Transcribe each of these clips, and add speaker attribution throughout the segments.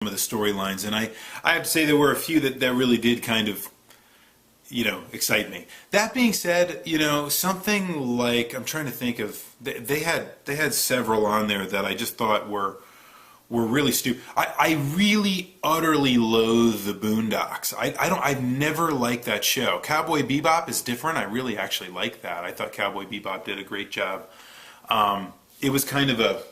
Speaker 1: of the storylines, and I have to say there were a few that really did kind of, excite me. That being said, something like, I'm trying to think of, they had several on there that I just thought were really stupid. I really utterly loathe the Boondocks. I've never liked that show. Cowboy Bebop is different. I really actually like that. I thought Cowboy Bebop did a great job. It was kind of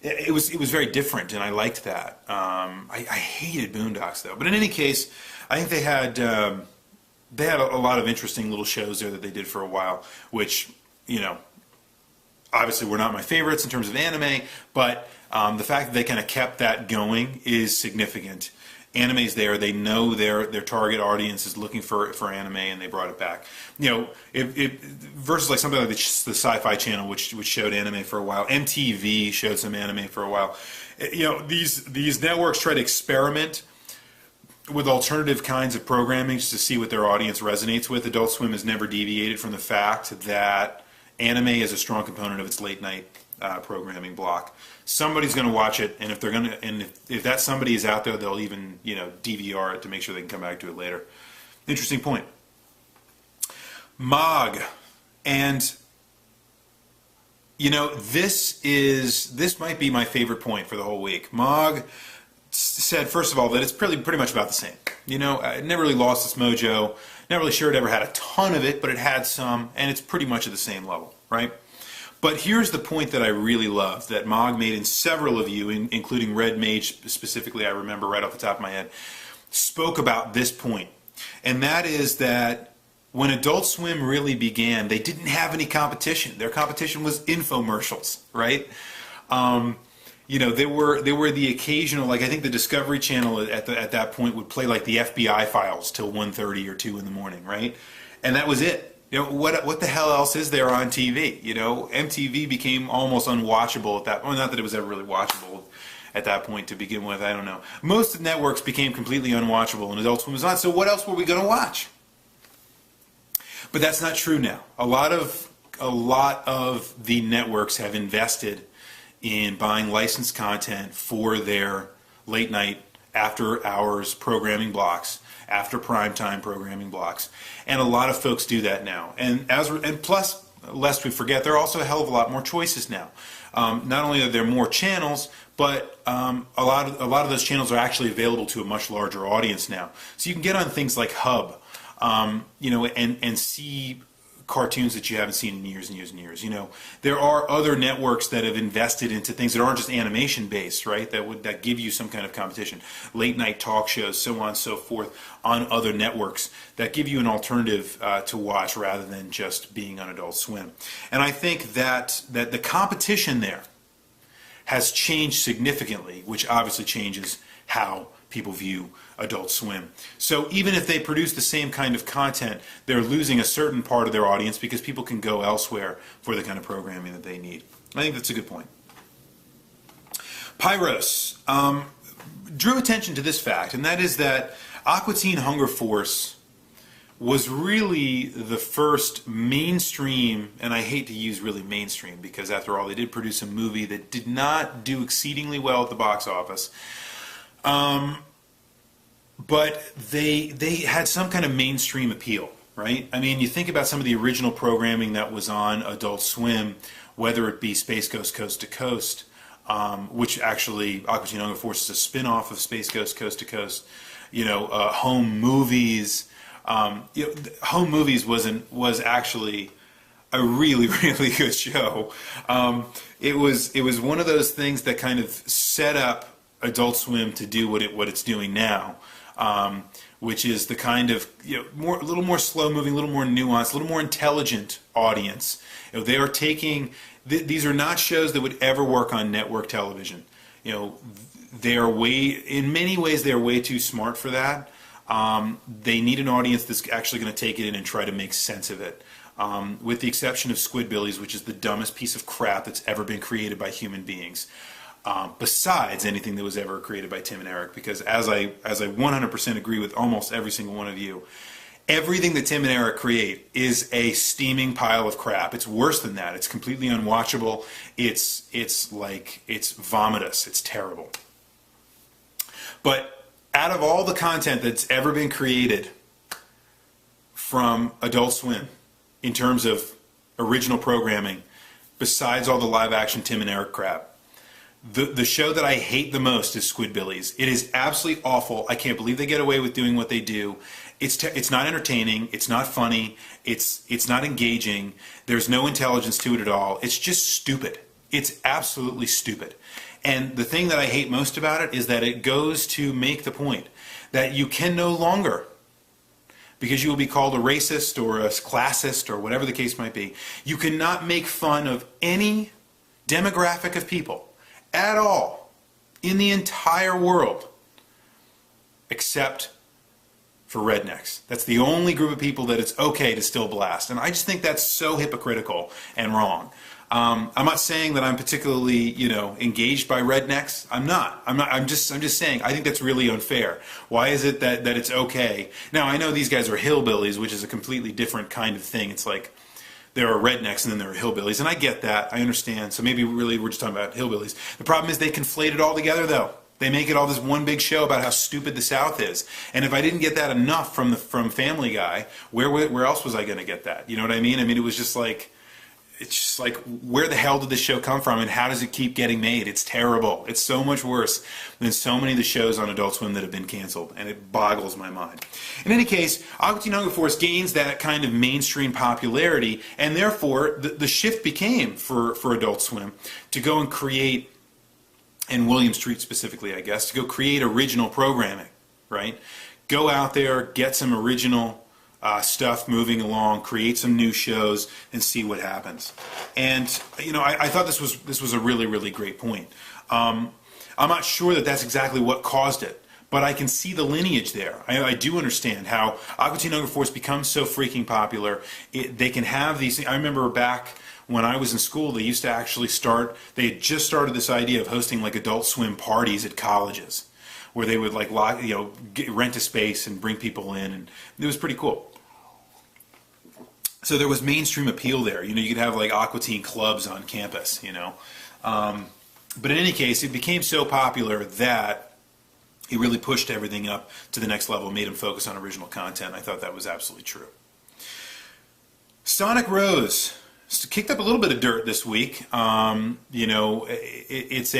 Speaker 1: it was very different, and I liked that. I hated Boondocks though. But in any case, I think they had a lot of interesting little shows there that they did for a while, which obviously were not my favorites in terms of anime, but the fact that they kind of kept that going is significant. Anime's there; they know their target audience is looking for anime, and they brought it back. Versus like something like the Sci-Fi Channel, which showed anime for a while. MTV showed some anime for a while. These networks try to experiment with alternative kinds of programming just to see what their audience resonates with. Adult Swim has never deviated from the fact that anime is a strong component of its late night programming block. Somebody's going to watch it, and if that somebody is out there, they'll even DVR it to make sure they can come back to it later. Interesting point. Mog, and this might be my favorite point for the whole week. Mog said, first of all, that it's pretty much about the same. It never really lost its mojo. Not really sure it ever had a ton of it, but it had some, and it's pretty much at the same level, right? But here's the point that I really love that Mog made, and several of you, including Red Mage specifically, I remember right off the top of my head, spoke about this point. And that is that when Adult Swim really began, they didn't have any competition. Their competition was infomercials, right? There were the occasional, like I think the Discovery Channel at that point would play like the FBI files till 1:30 or 2 in the morning, right? And that was it. What the hell else is there on TV? MTV became almost unwatchable at that point. Well, not that it was ever really watchable at that point to begin with. I don't know. Most networks became completely unwatchable and Adult Swim was on. So what else were we going to watch? But that's not true now. A lot of the networks have invested in buying licensed content for their late night, after hours programming blocks, after primetime programming blocks, and a lot of folks do that now. And plus, lest we forget, there are also a hell of a lot more choices now. Not only are there more channels, but a lot of those channels are actually available to a much larger audience now. So you can get on things like Hub, and see cartoons that you haven't seen in years and years and years. There are other networks that have invested into things that aren't just animation based, right? That give you some kind of competition. Late night talk shows, so on and so forth, on other networks that give you an alternative to watch rather than just being on Adult Swim. And I think that the competition there has changed significantly, which obviously changes how people view Adult Swim. So even if they produce the same kind of content, they're losing a certain part of their audience because people can go elsewhere for the kind of programming that they need. I think that's a good point. Pyros drew attention to this fact, and that is that Aqua Teen Hunger Force was really the first mainstream, and I hate to use really mainstream because after all they did produce a movie that did not do exceedingly well at the box office. But they had some kind of mainstream appeal, right? I mean, you think about some of the original programming that was on Adult Swim, whether it be Space Ghost Coast to Coast, which actually Aqua Teen Hunger Force is a spin-off of Space Ghost Coast to Coast. Home Movies. Home Movies was actually a really, really good show. It was one of those things that kind of set up Adult Swim to do what it's doing now, which is the kind of a little more slow moving, a little more nuanced, a little more intelligent audience. They are taking these are not shows that would ever work on network television. They are in many ways they are way too smart for that. They need an audience that's actually going to take it in and try to make sense of it. With the exception of Squidbillies, which is the dumbest piece of crap that's ever been created by human beings. Besides anything that was ever created by Tim and Eric, because as I 100% agree with almost every single one of you, everything that Tim and Eric create is a steaming pile of crap. It's worse than that. It's completely unwatchable. It's vomitous. It's terrible. But out of all the content that's ever been created from Adult Swim, in terms of original programming, besides all the live action Tim and Eric crap, the show that I hate the most is Squidbillies. It is absolutely awful. I can't believe they get away with doing what they do. It's not entertaining. It's not funny. It's not engaging. There's no intelligence to it at all. It's just stupid. It's absolutely stupid. And the thing that I hate most about it is that it goes to make the point that you can no longer, because you will be called a racist or a classist or whatever the case might be, you cannot make fun of any demographic of people at all in the entire world except for rednecks. That's the only group of people that it's okay to still blast. And I just think that's so hypocritical and wrong. I'm not saying that I'm particularly, engaged by rednecks. I'm not. I'm just saying I think that's really unfair. Why is it that it's okay? Now, I know these guys are hillbillies, which is a completely different kind of thing. It's like there are rednecks and then there are hillbillies, and I get that. I understand. So maybe really we're just talking about hillbillies. The problem is they conflate it all together, though. They make it all this one big show about how stupid the South is. And if I didn't get that enough from Family Guy, where else was I going to get that? You know what I mean? I mean, it was just like, it's just like, where the hell did this show come from, and how does it keep getting made? It's terrible. It's so much worse than so many of the shows on Adult Swim that have been canceled, and it boggles my mind. In any case, Aqua Teen Hunger Force gains that kind of mainstream popularity, and therefore the shift became for Adult Swim to go and create, and William Street specifically, I guess, to go create original programming, right? Go out there, get some original stuff moving along, create some new shows, and see what happens. And I thought this was a really, really great point. I'm not sure that that's exactly what caused it, but I can see the lineage there. I do understand how Aqua Teen Hunger Force becomes so freaking popular. They can have these. I remember back when I was in school, they used to actually they had just started this idea of hosting like Adult Swim parties at colleges, where they would like rent a space and bring people in, and it was pretty cool. So there was mainstream appeal there. You could have like Aqua Teen clubs on campus. But in any case, it became so popular that it really pushed everything up to the next level and made them focus on original content. I thought that was absolutely true. Sonic Rose kicked up a little bit of dirt this week. It's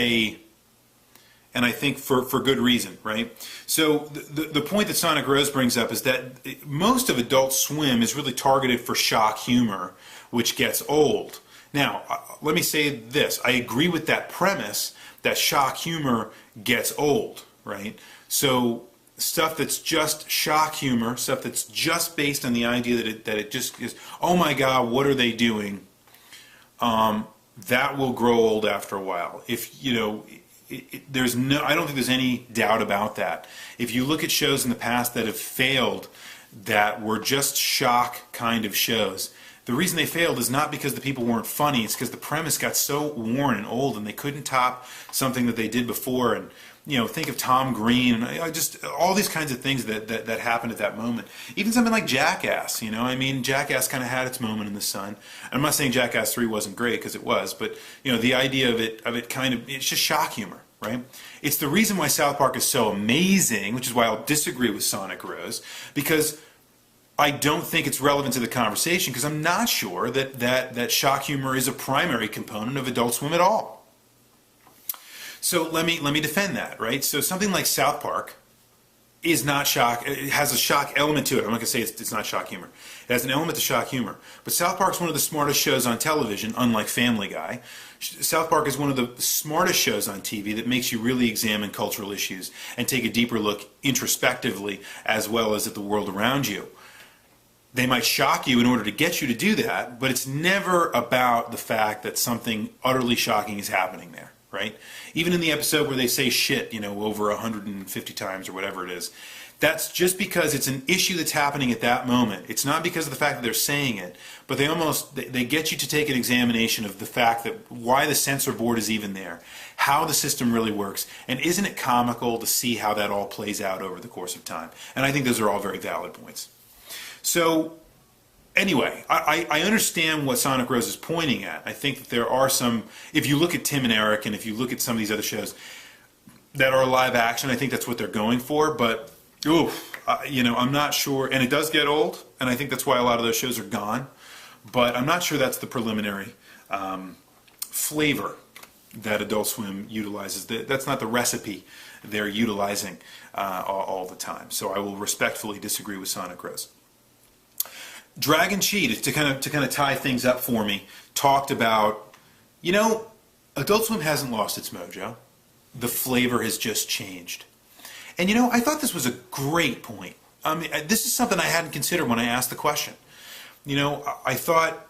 Speaker 1: and I think for good reason, right? So the point that Sonic Rose brings up is that most of Adult Swim is really targeted for shock humor, which gets old. Now, let me say this. I agree with that premise that shock humor gets old, right? So stuff that's just shock humor, stuff that's just based on the idea that it just is, oh my God, what are they doing? That will grow old after a while. I don't think there's any doubt about that. If you look at shows in the past that have failed that were just shock kind of shows, the reason they failed is not because the people weren't funny, it's because the premise got so worn and old and they couldn't top something that they did before. And think of Tom Green and just all these kinds of things that happened at that moment. Even something like Jackass, Jackass kind of had its moment in the sun. I'm not saying Jackass 3 wasn't great, because it was, but the idea of it it's just shock humor, right? It's the reason why South Park is so amazing, which is why I'll disagree with Sonic Rose, because I don't think it's relevant to the conversation, because I'm not sure that shock humor is a primary component of Adult Swim at all. So let me defend that, right? So something like South Park is not shock. It has a shock element to it. I'm not going to say it's not shock humor. It has an element to shock humor. But South Park's one of the smartest shows on television, unlike Family Guy. South Park is one of the smartest shows on TV that makes you really examine cultural issues and take a deeper look introspectively as well as at the world around you. They might shock you in order to get you to do that, but it's never about the fact that something utterly shocking is happening there. Right? Even in the episode where they say shit, over 150 times or whatever it is, that's just because it's an issue that's happening at that moment. It's not because of the fact that they're saying it, but they get you to take an examination of the fact that why the censor board is even there, how the system really works, and isn't it comical to see how that all plays out over the course of time? And I think those are all very valid points. So anyway, I understand what Sonic Rose is pointing at. I think that there are some, if you look at Tim and Eric and if you look at some of these other shows, that are live action. I think that's what they're going for, but I'm not sure. And it does get old, and I think that's why a lot of those shows are gone. But I'm not sure that's the preliminary flavor that Adult Swim utilizes. That's not the recipe they're utilizing all the time. So I will respectfully disagree with Sonic Rose. Dragon Cheat, to kind of tie things up for me, talked about, Adult Swim hasn't lost its mojo. The flavor has just changed. And I thought this was a great point. I mean, this is something I hadn't considered when I asked the question. I thought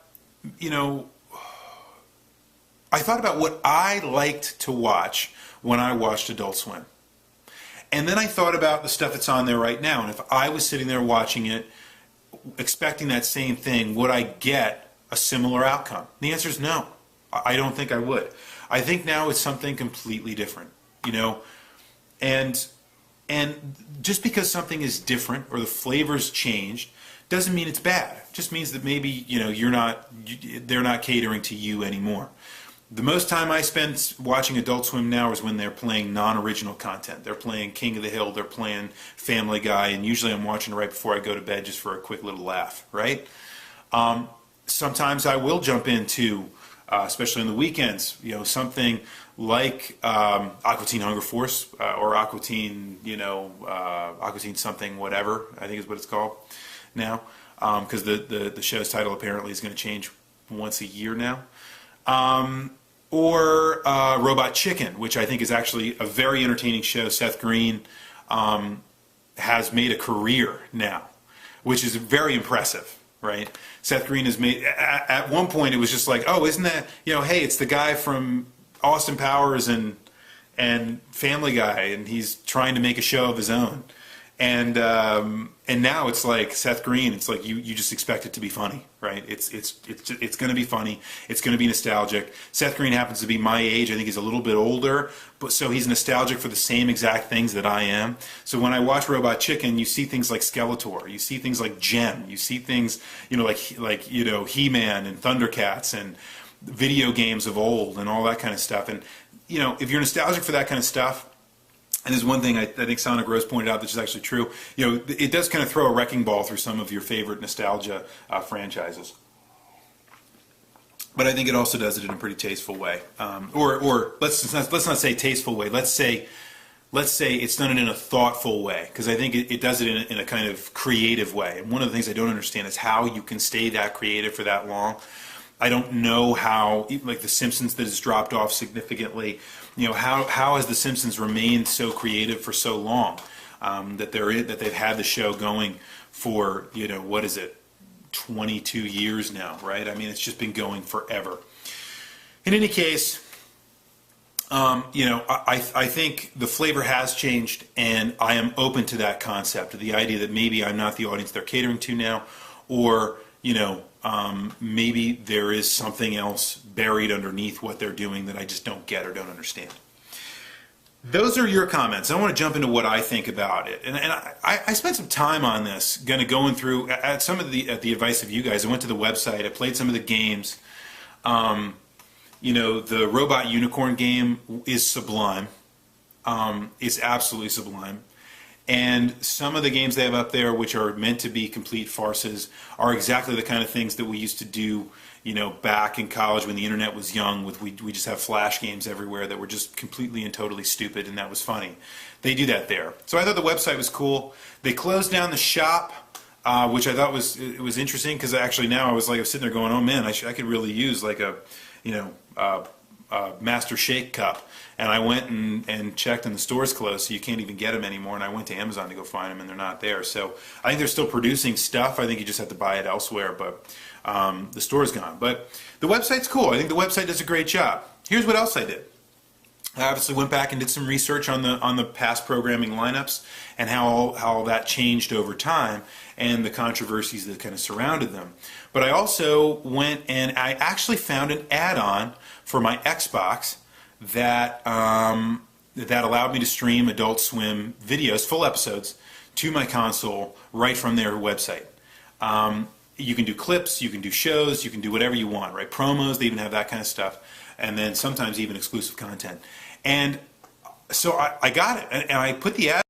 Speaker 1: about what I liked to watch when I watched Adult Swim. And then I thought about the stuff that's on there right now. And if I was sitting there watching it, expecting that same thing, would I get a similar outcome? The answer is no. I don't think I would. I think now it's something completely different, and just because something is different or the flavor's changed doesn't mean it's bad. It just means that maybe they're not catering to you anymore. The most time I spend watching Adult Swim now is when they're playing non-original content. They're playing King of the Hill, they're playing Family Guy, and usually I'm watching it right before I go to bed just for a quick little laugh, right? Sometimes I will jump into, especially on the weekends, something like Aqua Teen Hunger Force or Aqua Teen, Aqua Teen something, whatever, I think is what it's called now, because the show's title apparently is going to change once a year now. Or Robot Chicken, which I think is actually a very entertaining show. Seth Green has made a career now, which is very impressive, right? Seth Green has made, at one point it was just like, oh, isn't that, hey, it's the guy from Austin Powers and Family Guy, and he's trying to make a show of his own. And now it's like Seth Green. It's like you just expect it to be funny, right? It's going to be funny. It's going to be nostalgic. Seth Green happens to be my age. I think he's a little bit older, but so he's nostalgic for the same exact things that I am. So when I watch Robot Chicken, you see things like Skeletor. You see things like Gem. You see things like He-Man and Thundercats and video games of old and all that kind of stuff. And if you're nostalgic for that kind of stuff. And there's one thing I think Sonic Rose pointed out, which is actually true. It does kind of throw a wrecking ball through some of your favorite nostalgia franchises. But I think it also does it in a pretty tasteful way. Or let's not say tasteful way. Let's say it's done it in a thoughtful way, because I think it does it in a kind of creative way. And one of the things I don't understand is how you can stay that creative for that long. I don't know how, like The Simpsons, that has dropped off significantly. How has The Simpsons remained so creative for so long? That they've had the show going for 22 years now, right? I mean, it's just been going forever. In any case, I think the flavor has changed, and I am open to that concept, to the idea that maybe I'm not the audience they're catering to now, or maybe there is something else buried underneath what they're doing that I just don't get or don't understand. Those are your comments. I want to jump into what I think about it. And I spent some time on this, going through at some of the advice of you guys. I went to the website. I played some of the games. The Robot Unicorn game is sublime. It's absolutely sublime. And some of the games they have up there, which are meant to be complete farces, are exactly the kind of things that we used to do, back in college when the internet was young. We just have flash games everywhere that were just completely and totally stupid, and that was funny. They do that there. So I thought the website was cool. They closed down the shop, which I thought was interesting, because actually now I was sitting there going, oh man, I could really use like a Master Shake cup. And I went and checked, and the store's closed, so you can't even get them anymore. And I went to Amazon to go find them, and they're not there. So I think they're still producing stuff. I think you just have to buy it elsewhere, but the store's gone. But the website's cool. I think the website does a great job. Here's what else I did. I obviously went back and did some research on the past programming lineups and how that changed over time and the controversies that kind of surrounded them. But I also went and I actually found an add-on for my Xbox that allowed me to stream Adult Swim videos, full episodes, to my console right from their website. You can do clips, you can do shows, you can do whatever you want, right? Promos, they even have that kind of stuff, and then sometimes even exclusive content. And So I got it, and I put the ad